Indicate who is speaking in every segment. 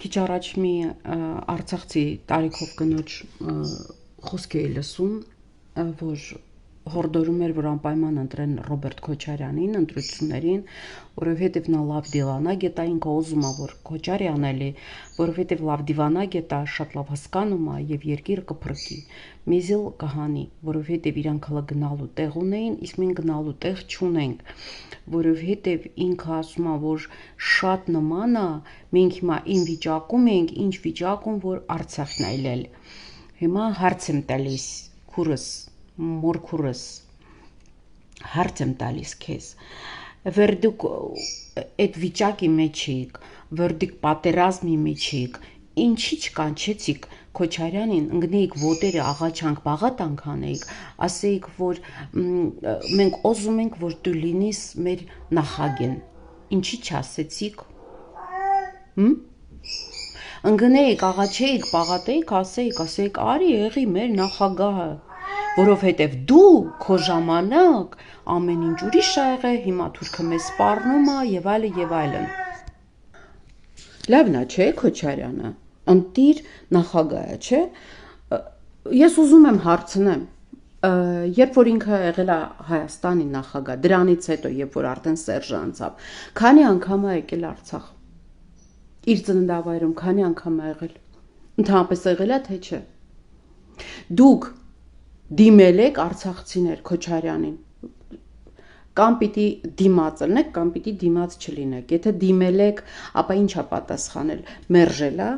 Speaker 1: Քիչ առաջ մի արցախցի տարիքով կնոջ խոսք էի լսում, որ հորդորում էր, որ անպայման ընտրեն Ռոբերտ Քոչարյանին ընտրություններին, որովհետև նա լավ դիվանագ է, ինքը ուզում է, որ Քոչարյան էլի, որովհետև լավ դիվանագ է, շատ լավ հասկանում է եւ երկիրը կփրկի։ Մեզիլ կհանի, որովհետև իրանք հլը գնալու տեղ ունեին, իսկ մենք գնալու տեղ չունենք, որովհետև ինքը ասում է, որ շատ նման է, մենք հիմա ին վիճակում ենք, ինչ վիճակում, որ Արցախն այլել։ Հիմա հարց եմ տալիս քուրս, մորքուրս, հարց եմ տալիս քեզ, վեր դուք այդ վիճակի մեջ եք, վեր դուք պատերազմի մեջ եք, ինչի չկանչեցիք Քոչարյանին, ընկնեիք ոտերը աղաչանք բաղատանք անեիք, ասեիք, որ մենք ուզում ենք, որ դու լինես մեր նախագահն, ինչի չասեցիք, ընկնեիք, աղաչեիք, բաղատեիք, ասեիք, արի եղի մեր նախագահը, որովհետև դու քո ժամանակ ամեն ինչ ուրիշ ա եղել, հիմա թուրքը մեզ սպառնում է եւ այլն։ Լավն է, չէ, Քոչարյանը, ընտիր նախագահը, չէ։ Ես ուզում եմ հարցնեմ, երբ որ ինքը եղել է Հայաստանի նախագահ, դրանից հետո, երբ որ արդեն Սերժը անցավ, քանի անգամ է եկել Արցախ։ Իր ծննդավայրում քանի անգամ է եղել։ Ընդհանրապես եղել է, թե չէ։ Դուք դիմել եք արցախցիներ Քոչարյանին։ Կամ պիտի դիմաց լինեք, կամ պիտի դիմաց չլինեք։ Եթե դիմել եք, ապա ինչ է պատասխանել։ Մերժել է։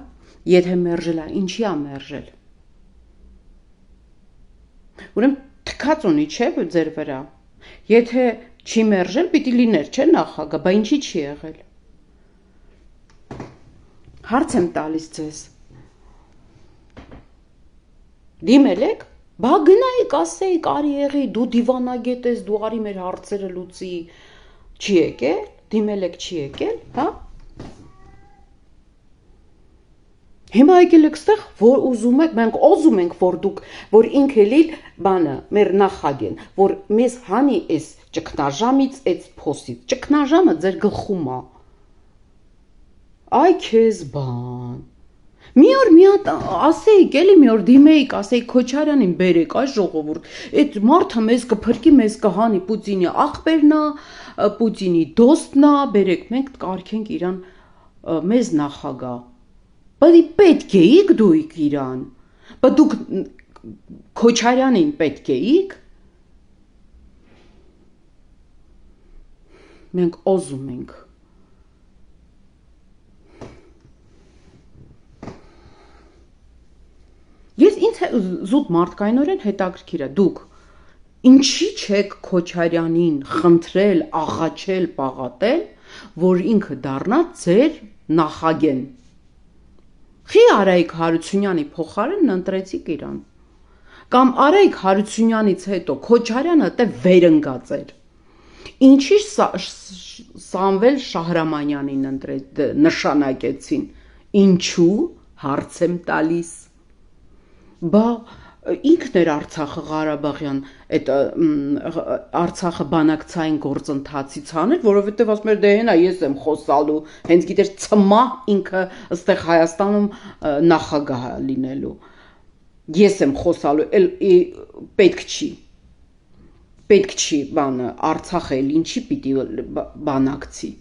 Speaker 1: Եթե մերժել է, ինչի է մերժել։ Ուրեմն թքած ունի, չէ, ձեր վրա։ Եթե չի մերժել, պիտի լիներ, չէ, նախագահ, բա ինչի չի եղել։ Հարց եմ տալիս ձեզ։ Դիմել եք։ Բա գնայիք, ասեիք, արի եղի, դու դիվանագետ ես, դու արի մեր հարցերը լուծի, չի եկել, դիմել եք, չի եկել, հա։ Հիմա եկել եք ստեղ, որ ուզում եք, մենք ուզում ենք, որ դուք, որ ինքը լիլ բանը, մեր նախագահն, որ մեզ հանի էս ճգնաժամից, էս փոսից, ճգնաժամը ձեր գլխում է։ Այ քեզ բան։ Մի օր մի հատ ասեիք, էլի մի օր դիմեիք, ասեիք Քոչարյանին բերեք, այ ժողովուրդ, այդ մարդը մեզ կփրկի, մեզ կհանի, Պուտինի աղբերն է, Պուտինի դոստն է, բերեք, մենք կարգենք իրան մեզ նախագահ։ Բայց պետք էիք դուք իրան։ Բայց դուք Քոչարյանին պետք էիք։ Մենք ուզում ենք։ Ես ինձ զուտ մարդկայնորեն հետաքրքիր է, դուք ինչի չեք Քոչարյանին խնդրել, աղաչել, պաղատել, որ ինքը դառնա ձեր նախագահն։ Խի Արայիկ Հարությունյանի փոխարեն ընտրեցիք իրան։ Կամ Արայիկ Հարությունյանից հետո Քոչարյանը դե վերընկած էր։ Ինչի Սամվել Շահրամանյանին նշանակեցին։ Ինչու հարց եմ տալիս։ Բա ինքն էր Արցախը Ղարաբաղյան, այդ Արցախը բանակցային գործընթացից անել, որովհետև ասում էր դե հենա ես եմ խոսալու, հենց գիտեր ծմա ինքը ըստեղ Հայաստանում նախագահ լինելու։ Ես եմ խոսալու, պետք չի։ Պետք չի բանը, Արցախը էլ ինչի պիտի բանակցի։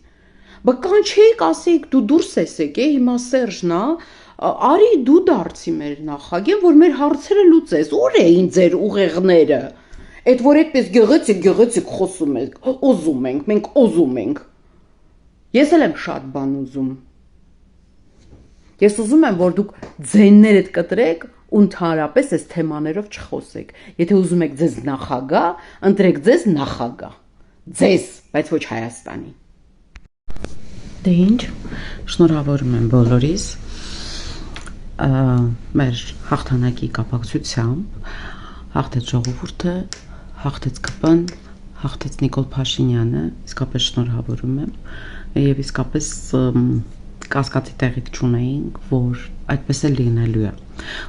Speaker 1: Բա կանչեիք, ասեիք դու դուրս ես եկե, հիմա Սերժն է, արի դու դարձի մեր նախագահ, որ մեր հարցերը լուծես, ուր էին ձեր ուղեղները, այդ որ այդպես գեղեցիկ խոսում եք, ուզում ենք, մենք ուզում ենք, ես էլ եմ շատ բան ուզում, ես ուզում եմ, որ դուք ձեններդ կտրեք ու ընդհանրապես այս թեմաներով չխոսեք, եթե ուզում եք ձեզ նախագահ, ընտրեք ձեզ նախագահ, ձեզ, բայց ոչ Հայաստանի։ Դե ինչ, շնորհավորում եմ բոլորիս, մեր հաղթանակի կապակցությամբ հաղթեց ժողովուրդը, հաղթեց ԿՊ-ն, հաղթեց Նիկոլ Փաշինյանը, իսկապես շնորհավորում եմ եւ իսկապես կասկածի տեղիք չունեինք, որ այդպես էլ լինելու է։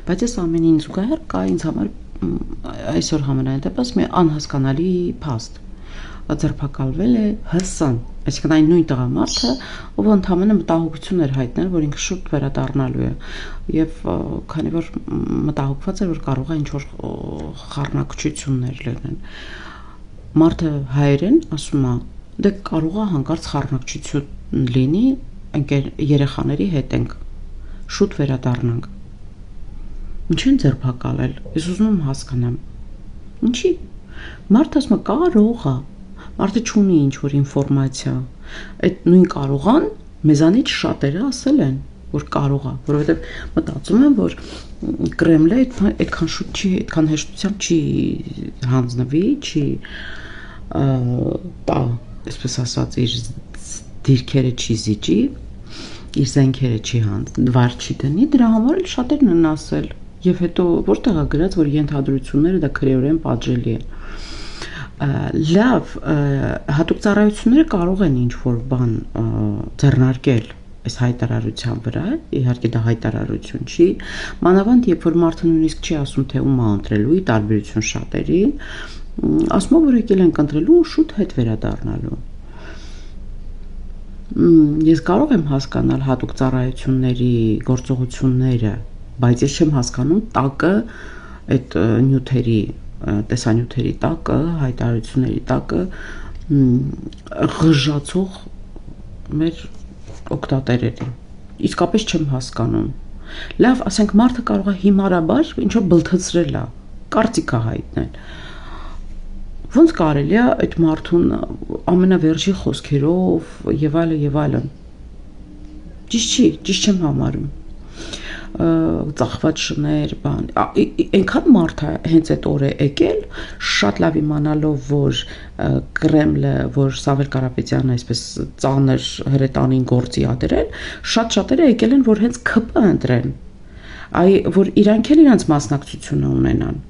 Speaker 1: Բայց այս ամենին զուգահեռ կա ինձ համար այսօր համենայն դեպս մի անհասկանալի փաստ, ձերբակալվել է ՀՍ-ն, այսինքն այն նույն տղամարդը, ով ընդհանրապես մտահոգություն էր հայտնել, որ ինքը շուտ վերադառնալու է, եւ քանի որ մտահոգված էր, որ կարող է ինչ-որ խառնակցություններ լինեն, մարդը հայերեն ասում է, դե կարող է հանկարծ խառնակցություն լինի, երեխաների հետ ենք, շուտ վերադառնանք։ Ինչ են ձերբակալել, ես ուզում եմ հասկանամ, ինչի, մարդը ասում է կարող է, մարդը չունի ինչ-որ ինֆորմացիա, այդ նույն կարողան մեզանից շատերը ասել են, որ կարող է, որովհետև մտածում եմ, որ Կրեմլը այդքան շուտ չի, այդքան հեշտությամբ չի հանձնվի, չի տա, այսպես ասած, իր դիրքերը չի զիջի, իր զենքերը չի վար չի դնի, դրա համար էլ շատերն են ասել, եւ հետո որտեղ է գրած, որ ենթադրությունները դա քրեորեն պատժելի են։ Լավ, հատուկ ծառայությունները կարող են ինչ-որ բան ձեռնարկել այս հայտարարության վրա, իհարկե դա հայտարարություն չի, մանավանդ երբ որ մարդը նույնիսկ չի ասում, թե ում է ընտրելու, ի տարբերություն շատերի, ասում է, որ եկել ենք ընտրելու ու շուտ հետ վերադառնալու։ Ես կարող եմ հասկանալ հատուկ ծառայությունների գործողությունները, բայց ես չեմ հասկանում տակը այդ նյութերի, տեսանյութերի տակը, հայտարարությունների տակը ղժացող մեր օգտատերերի։ Իսկապես չեմ հասկանում։ Լավ, ասենք մարդը կարող է հիմարաբար ինչ-որ բլթացրել է, կարծիք է հայտնել։ Ոնց կարելի է այդ մարդուն ամենավերջի խոսքերով եւ այլն։ Ճիշտ չի, ճիշտ չեմ համարում։ Ծախված շներ, բան, այնքան մարդը հենց այդ օրը եկել, շատ լավ իմանալով, որ Կրեմլը, որ Սամվել Կարապետյանը այսպես ծանր հրետանին գործի ա դրել, շատերը եկել են, որ հենց ԿՊ ընտրեն, որ իրանք էլ իրանց մասնակցությունը ունենան։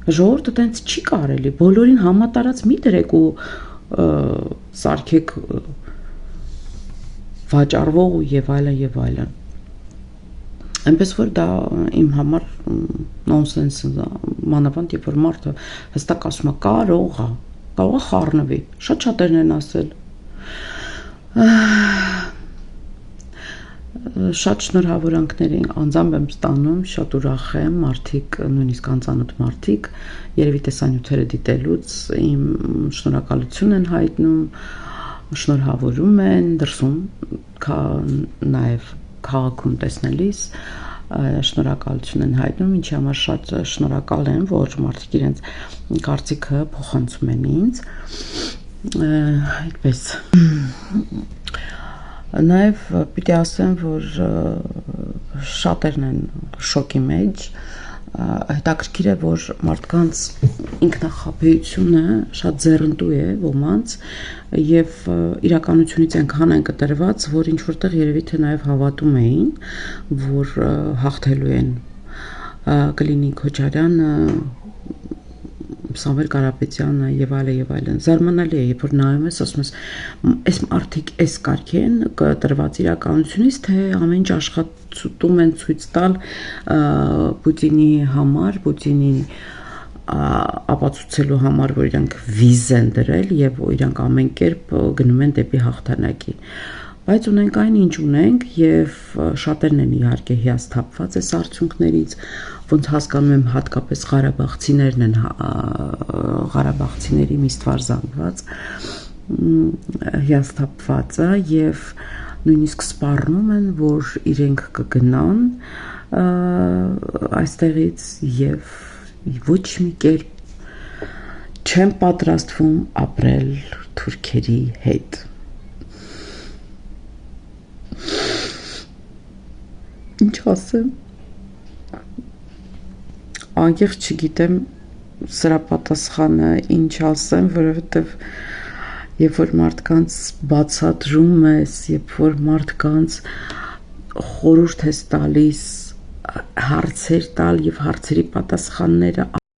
Speaker 1: Ժողովուրդը տենց չի կարելի, բոլորին համատարած մի դրեք ու սարքեք վաճառվող ու եւ այլն։ Այնպես որ դա իմ համար նոնսենս է, մանավանդ երբ որ մարդը հստակ ասում է կարող է խառնվի, շատերն են ասել։ Շատ շնորհավորանքներ անձամբ եմ ստանում, շատ ուրախ եմ, մարդիկ, նույնիսկ անծանոթ մարդիկ, երևի տեսանյութերը դիտելուց իմ շնորհակալություն են հայտնում, շնորհավորում են, դրսում նաև քաղաքում տեսնելիս շնորհակալություն են հայտնում, ինչի համար շատ շնորհակալ եմ, որ մարդիկ իրենց կարծիքը փոխանցում են ինձ, այդպես։ Նաև պիտի ասեմ, որ շատերն են շոկի մեջ, հետաքրքիր է, որ մարդկանց ինքնախաբեությունը շատ ձեռնտու է ոմանց եւ իրականությունից այնքան են կտրված, որ ինչ որտեղ երևի թե նաև հավատում էին, որ հաղթելու են կլինի Քոչարյանը, Սամվել Կարապետյանը եւ այլն։ Զարմանալի է, երբ որ նայում ես, ասում ես, այս մարդիկ էս կարգ են տրված իրականությունից, թե ամեն ինչ աշխատում են ցույց տալ Պուտինի համար, Պուտինին ապացուցելու համար, որ իրանք վիզ են դրել եւ իրանք ամեն կերպ գնում են դեպի հաղթանակի։ Բայց ունենք այն ինչ ունենք եւ շատերն են իհարկե հիասթափված այս արդյունքներից, ոնց հասկանում եմ հատկապես ղարաբաղցիներն են, ղարաբաղցիների միստվար զանգված հիասթափվածը եւ նույնիսկ սպառնում են, որ իրենք կգնան այստեղից եւ ոչ մի կերպ չեն պատրաստվում ապրել թուրքերի հետ։ Ինչ ասեմ, անկեղծ չգիտեմ սրա պատասխանը ինչ ասեմ, որովհետև երբ որ մարդկանց բացատրում ես, երբ որ մարդկանց խորհուրդ ես տալիս հարցեր տալ եւ հարցերի պատասխանները